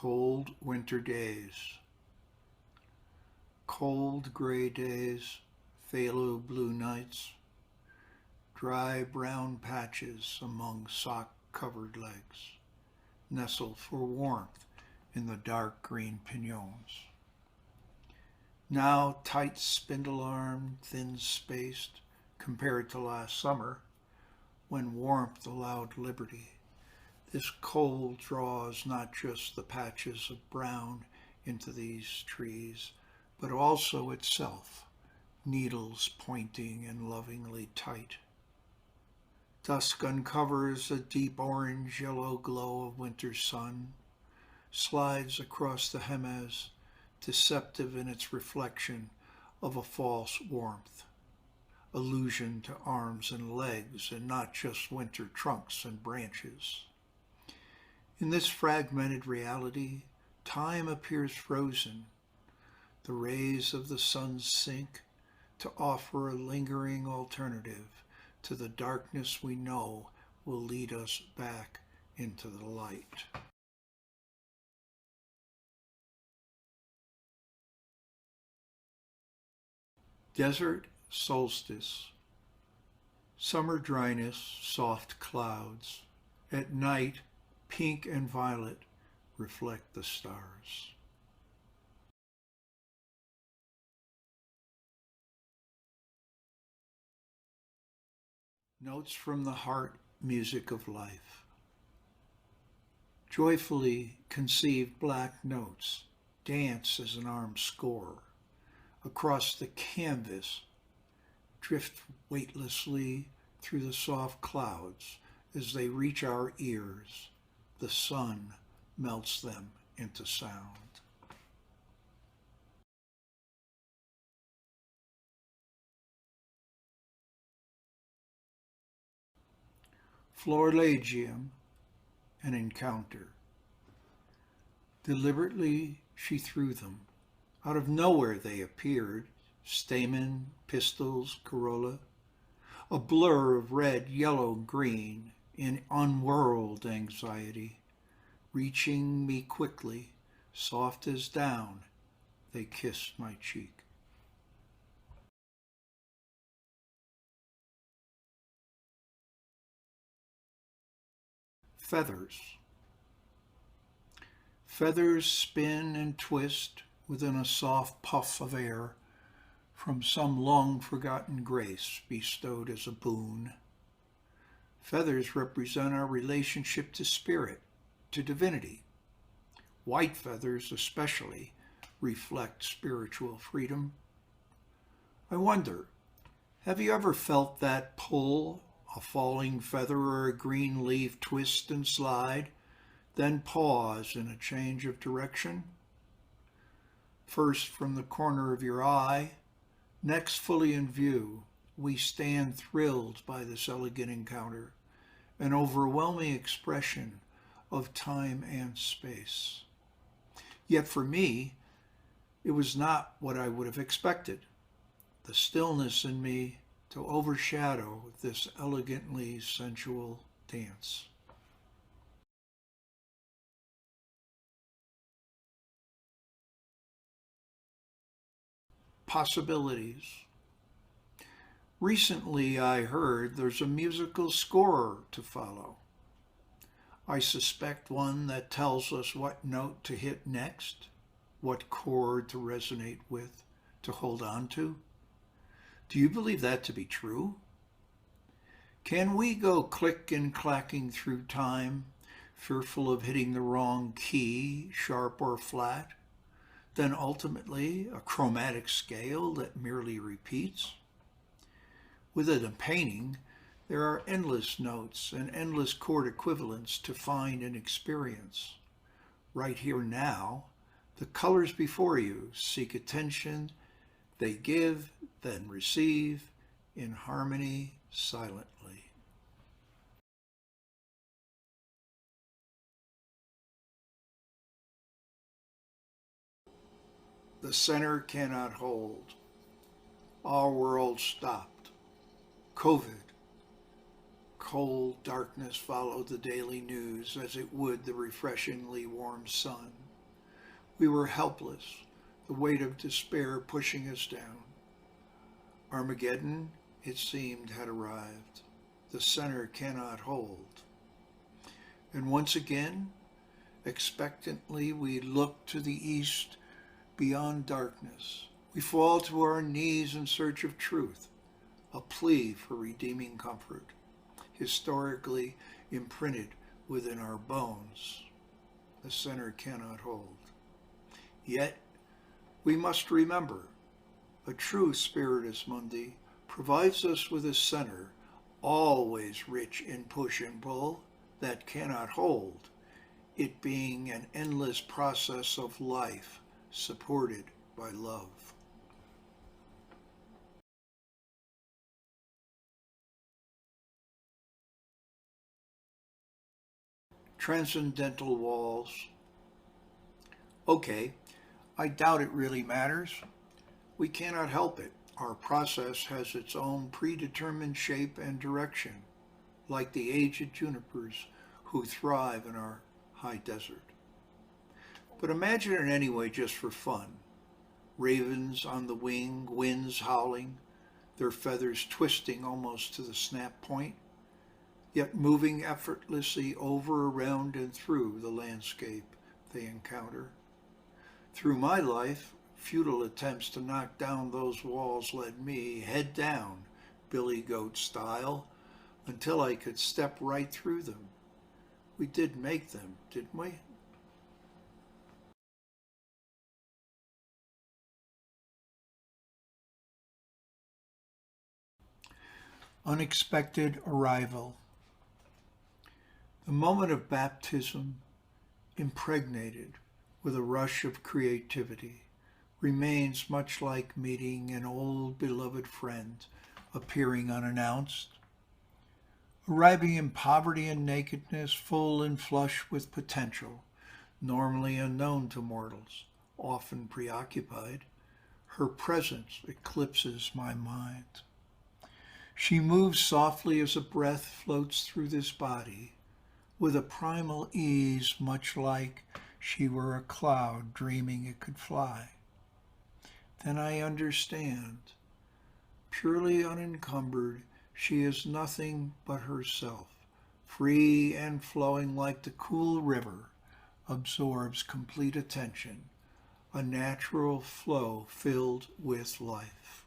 Cold winter days, cold gray days, phthalo blue nights, dry brown patches among sock-covered legs, nestle for warmth in the dark green pignons. Now tight spindle-armed, thin-spaced, compared to last summer, when warmth allowed liberty. This cold draws not just the patches of brown into these trees, but also itself, needles pointing and lovingly tight. Dusk uncovers a deep orange-yellow glow of winter sun, slides across the hemes, deceptive in its reflection of a false warmth, allusion to arms and legs and not just winter trunks and branches. In this fragmented reality, time appears frozen. The rays of the sun sink to offer a lingering alternative to the darkness we know will lead us back into the light. Desert solstice. Summer dryness, soft clouds. At night, pink and violet reflect the stars. Notes from the heart, music of life. Joyfully conceived black notes dance as an armed score. Across the canvas, drift weightlessly through the soft clouds as they reach our ears. The sun melts them into sound. Florilegium, an encounter. Deliberately she threw them. Out of nowhere they appeared, stamen, pistils, corolla, a blur of red, yellow, green, in unworld anxiety. Reaching me quickly, soft as down, they kissed my cheek. Feathers. Feathers spin and twist within a soft puff of air from some long-forgotten grace bestowed as a boon. Feathers represent our relationship to spirit, to divinity. White feathers especially reflect spiritual freedom. I wonder, have you ever felt that pull, a falling feather or a green leaf twist and slide, then pause in a change of direction? First from the corner of your eye, next fully in view, we stand thrilled by this elegant encounter, an overwhelming expression of time and space. Yet for me, it was not what I would have expected. The stillness in me to overshadow this elegantly sensual dance. Possibilities. Recently I heard there's a musical score to follow. I suspect one that tells us what note to hit next, what chord to resonate with, to hold on to. Do you believe that to be true? Can we go click and clacking through time, fearful of hitting the wrong key, sharp or flat, then ultimately a chromatic scale that merely repeats? Within a painting, there are endless notes and endless chord equivalents to find and experience. Right here now, the colors before you seek attention, they give, then receive, in harmony, silently. The center cannot hold. Our world stopped. COVID. Cold darkness followed the daily news as it would the refreshingly warm sun. We were helpless, the weight of despair pushing us down. Armageddon, it seemed, had arrived. The center cannot hold. And once again, expectantly, we look to the east beyond darkness. We fall to our knees in search of truth, a plea for redeeming comfort, historically imprinted within our bones. The center cannot hold. Yet, we must remember, a true Spiritus Mundi provides us with a center always rich in push and pull that cannot hold, it being an endless process of life supported by love. Transcendental walls. Okay, I doubt it really matters. We cannot help it. Our process has its own predetermined shape and direction, like the aged junipers who thrive in our high desert. But imagine it anyway just for fun. Ravens on the wing, winds howling, their feathers twisting almost to the snap point, yet moving effortlessly over, around, and through the landscape they encounter. Through my life, futile attempts to knock down those walls led me head down, billy goat style, until I could step right through them. We did make them, didn't we? Unexpected arrival. The moment of baptism, impregnated with a rush of creativity, remains much like meeting an old beloved friend appearing unannounced. Arriving in poverty and nakedness, full and flush with potential, normally unknown to mortals, often preoccupied, her presence eclipses my mind. She moves softly as a breath floats through this body, with a primal ease much like she were a cloud dreaming it could fly. Then I understand. Purely unencumbered, she is nothing but herself, free and flowing like the cool river, absorbs complete attention, a natural flow filled with life.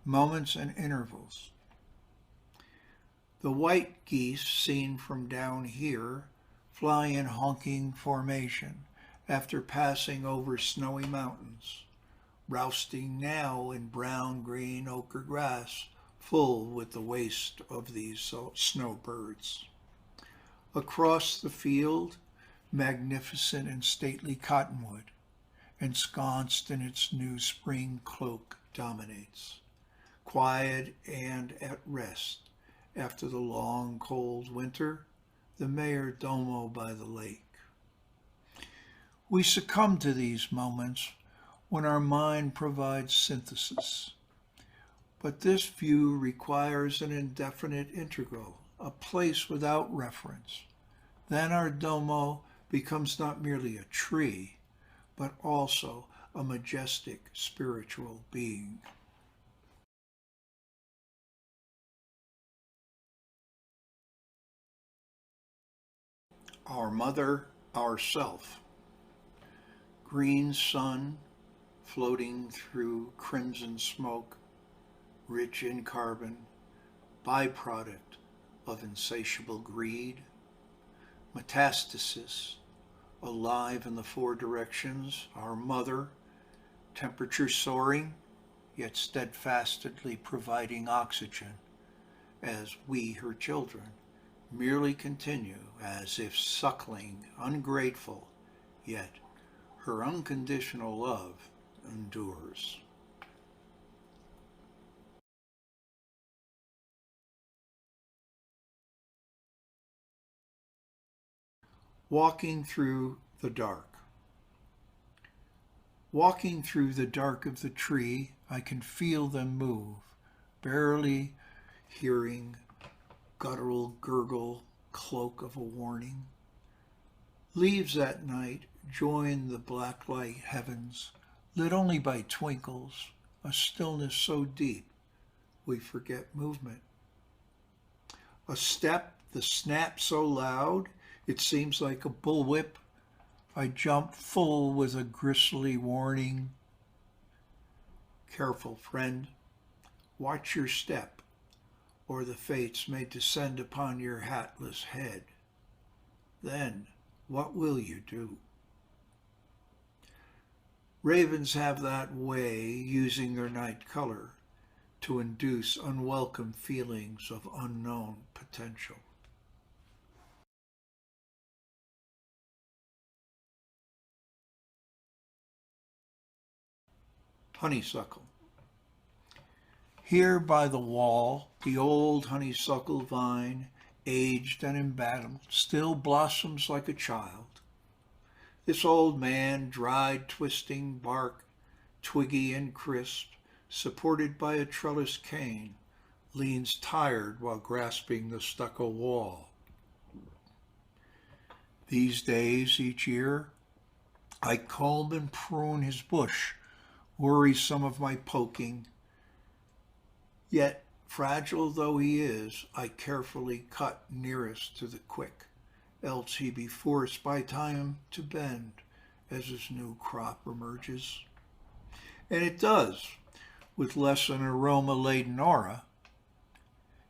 Moments and intervals. The white geese seen from down here fly in honking formation after passing over snowy mountains, rousting now in brown-green ochre grass full with the waste of these snowbirds. Across the field, magnificent and stately cottonwood, ensconced in its new spring cloak, dominates, quiet and at rest after the long cold winter, the mayor domo by the lake. We succumb to these moments when our mind provides synthesis. But this view requires an indefinite integral, a place without reference. Then our domo becomes not merely a tree, but also a majestic spiritual being. Our mother, ourself. Green sun floating through crimson smoke, rich in carbon, byproduct of insatiable greed. Metastasis, alive in the four directions, our mother, temperature soaring, yet steadfastly providing oxygen, as we, her children, merely continue as if suckling, ungrateful, yet her unconditional love endures. Walking through the dark. Walking through the dark of the tree, I can feel them move, barely hearing guttural gurgle, cloak of a warning. Leaves at night join the blacklight heavens, lit only by twinkles, a stillness so deep we forget movement. A step, the snap so loud, it seems like a bullwhip. I jump full with a grisly warning. Careful, friend, watch your step, or the fates may descend upon your hatless head. Then, what will you do? Ravens have that way, using their night color to induce unwelcome feelings of unknown potential. Honeysuckle. Here by the wall, the old honeysuckle vine, aged and embattled, still blossoms like a child. This old man, dried, twisting bark, twiggy and crisp, supported by a trellis cane, leans tired while grasping the stucco wall. These days, each year, I comb and prune his bush, worry some of my poking. Yet, fragile though he is, I carefully cut nearest to the quick, else he be forced by time to bend as his new crop emerges. And it does, with less an aroma-laden aura.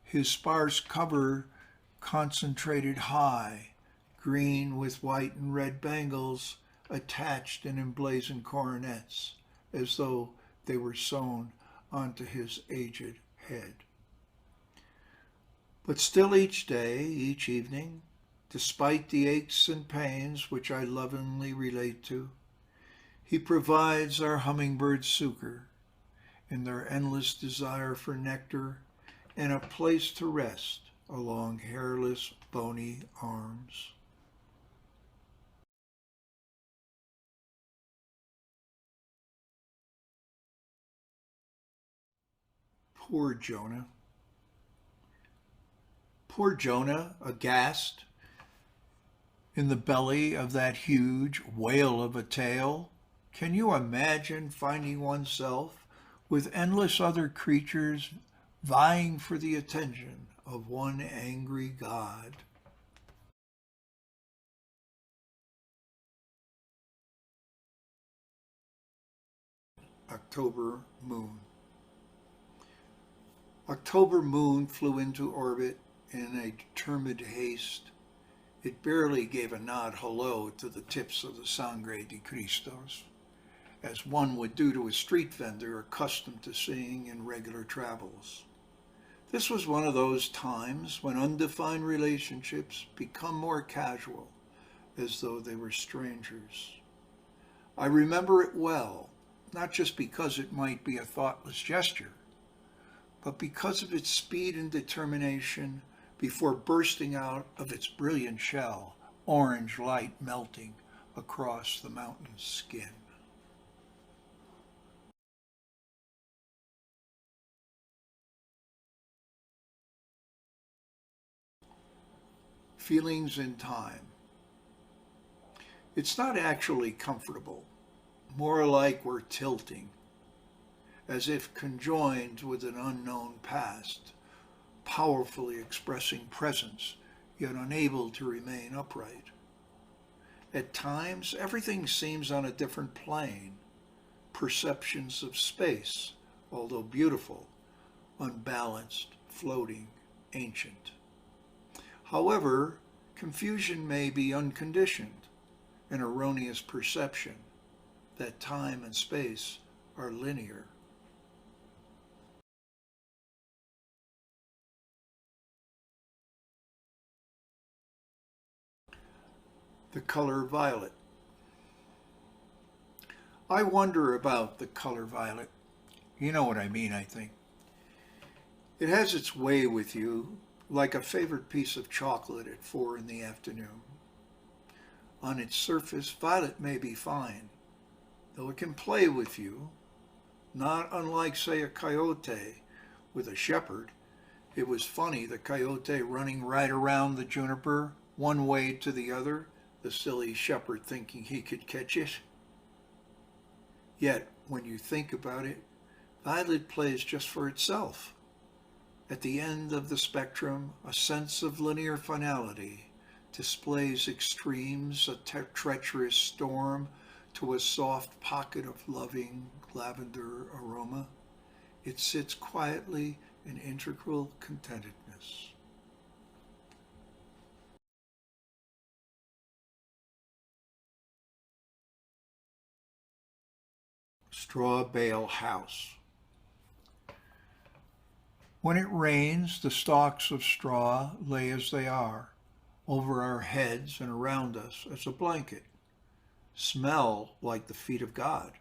His sparse cover concentrated high, green with white and red bangles attached in emblazoned coronets, as though they were sewn onto his aged head. But still each day, each evening, despite the aches and pains which I lovingly relate to, he provides our hummingbird succor in their endless desire for nectar and a place to rest along hairless, bony arms. Poor Jonah. Poor Jonah, aghast in the belly of that huge whale of a tale. Can you imagine finding oneself with endless other creatures vying for the attention of one angry God? October moon. October moon flew into orbit in a determined haste. It barely gave a nod hello to the tips of the Sangre de Cristos, as one would do to a street vendor accustomed to seeing in regular travels. This was one of those times when undefined relationships become more casual, as though they were strangers. I remember it well, not just because it might be a thoughtless gesture, but because of its speed and determination before bursting out of its brilliant shell, orange light melting across the mountain's skin. Feelings in time. It's not actually comfortable, more like we're tilting, as if conjoined with an unknown past, powerfully expressing presence, yet unable to remain upright. At times, everything seems on a different plane, perceptions of space, although beautiful, unbalanced, floating, ancient. However, confusion may be unconditioned, an erroneous perception that time and space are linear. The color violet. I wonder about the color violet. You know what I mean, I think. It has its way with you, like a favorite piece of chocolate at 4 in the afternoon. On its surface, violet may be fine, though it can play with you, not unlike, say, a coyote with a shepherd. It was funny, the coyote running right around the juniper, one way to the other, the silly shepherd thinking he could catch it. Yet, when you think about it, Violet plays just for itself. At the end of the spectrum, a sense of linear finality displays extremes, a treacherous storm to a soft pocket of loving lavender aroma. It sits quietly in integral contentedness. Straw bale house. When it rains, the stalks of straw lay as they are, over our heads and around us as a blanket, smell like the feet of God.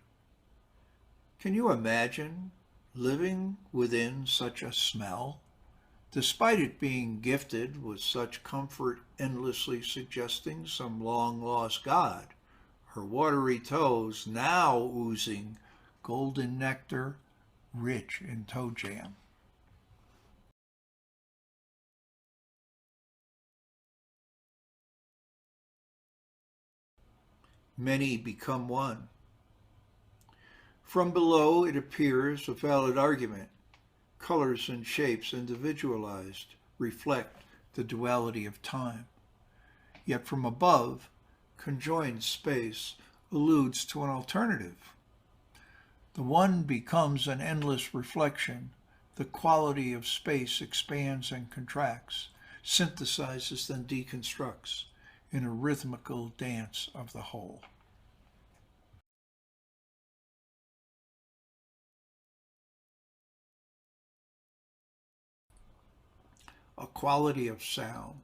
Can you imagine living within such a smell, despite it being gifted with such comfort, endlessly suggesting some long-lost God, her watery toes now oozing golden nectar rich in toe jam? Many become one. From below it appears a valid argument. Colors and shapes individualized reflect the duality of time. Yet from above, conjoined space alludes to an alternative. The one becomes an endless reflection. The quality of space expands and contracts, synthesizes then deconstructs in a rhythmical dance of the whole. A quality of sound.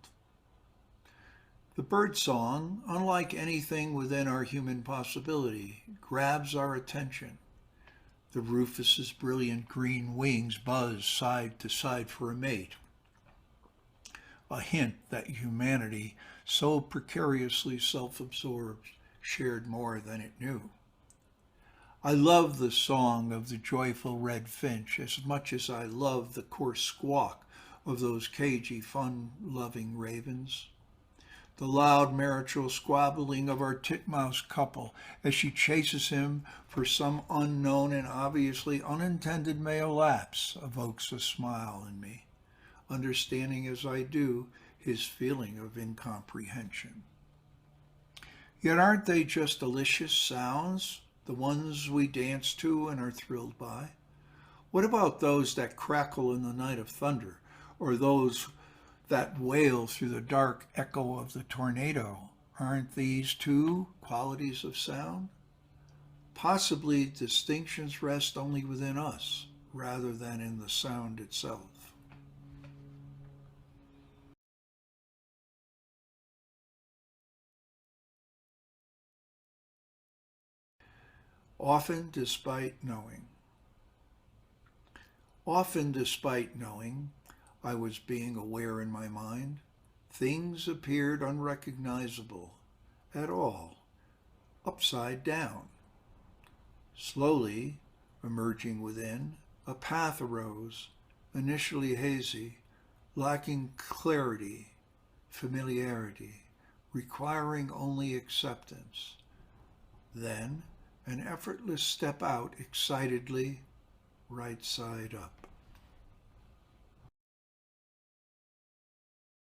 The bird song, unlike anything within our human possibility, grabs our attention. The rufus's brilliant green wings buzz side to side for a mate, a hint that humanity, so precariously self-absorbed, shared more than it knew. I love the song of the joyful red finch as much as I love the coarse squawk of those cagey, fun-loving ravens. The loud marital squabbling of our titmouse couple as she chases him for some unknown and obviously unintended male lapse evokes a smile in me, understanding as I do his feeling of incomprehension. Yet aren't they just delicious sounds, the ones we dance to and are thrilled by? What about those that crackle in the night of thunder, or those that wail through the dark echo of the tornado? Aren't these too qualities of sound? Possibly distinctions rest only within us, rather than in the sound itself. Often despite knowing. Often despite knowing I was being aware in my mind, things appeared unrecognizable at all, upside down. Slowly, emerging within, a path arose, initially hazy, lacking clarity, familiarity, requiring only acceptance. Then, an effortless step out excitedly, right side up.